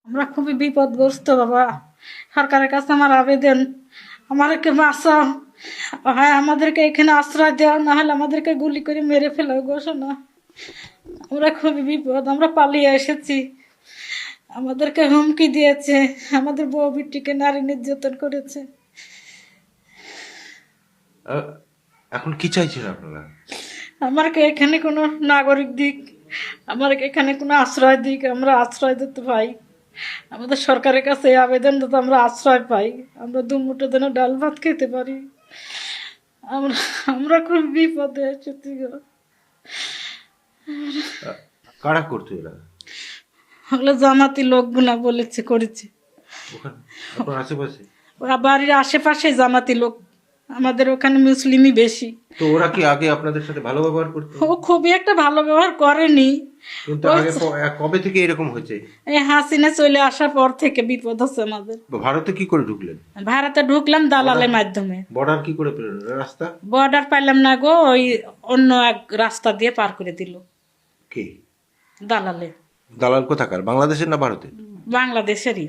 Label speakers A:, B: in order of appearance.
A: আমরা খুবই বিপদগ্রস্ত বাবা। সরকারের কাছে আমার আবেদন, আমাদেরকে বাঁচাও, হয় আমাদেরকে এখানে আশ্রয় দেওয়া, না হলে আমাদেরকে গুলি করে মেরে ফেলাও ঘোষণা। আমরা খুবই বিপদ, আমরা পালিয়ে এসেছি। আমাদেরকে হুমকি দিয়েছে, আমাদের বউ বিটিকে নারী নির্যাতন করেছে।
B: এখন কি চাইছেন আপনারা?
A: আমাকে এখানে কোনো নাগরিক দিক, আমাকে এখানে কোনো আশ্রয় দিক, আমরা আশ্রয় দিতে পাই। আমাদের সরকারের কাছে এই আবেদন যাতে আমরা আশ্রয় পাই, আমরা দুমুঠো যেন ডাল ভাত খেতে পারি। আমরা আমরা খুব বিপদে এসেছি গো।
B: কারা করতো এরা?
A: ওগুলো জামাতি লোকগুলা বলেছে করেছে।
B: ওখানে আপনার আশেপাশে?
A: ওরা বাড়ির আশেপাশে জামাতি লোক, আমাদের ওখানে মুসলিমই বেশি।
B: তো ওরা কি আগে আপনাদের সাথে ভালো ব্যবহার করতো?
A: ও খুবই একটা ভালো ব্যবহার করেনি।
B: কিন্তু আগে কবে থেকে এরকম হয়েছে?
A: এই হাসিনা চলে আসার পর থেকে বিপদ হচ্ছে আমাদের।
B: ভারতে কি করে ঢুকলেন?
A: ভারতে ঢুকলাম দালালের মাধ্যমে।
B: বর্ডার কি করে পেলেন? রাস্তা?
A: বর্ডার পাইলাম না গো, ওই অন্য এক রাস্তা দিয়ে পার করে দিল
B: কি
A: দালালে।
B: দালাল কোথাকার? বাংলাদেশের না ভারতের?
A: বাংলাদেশেরই।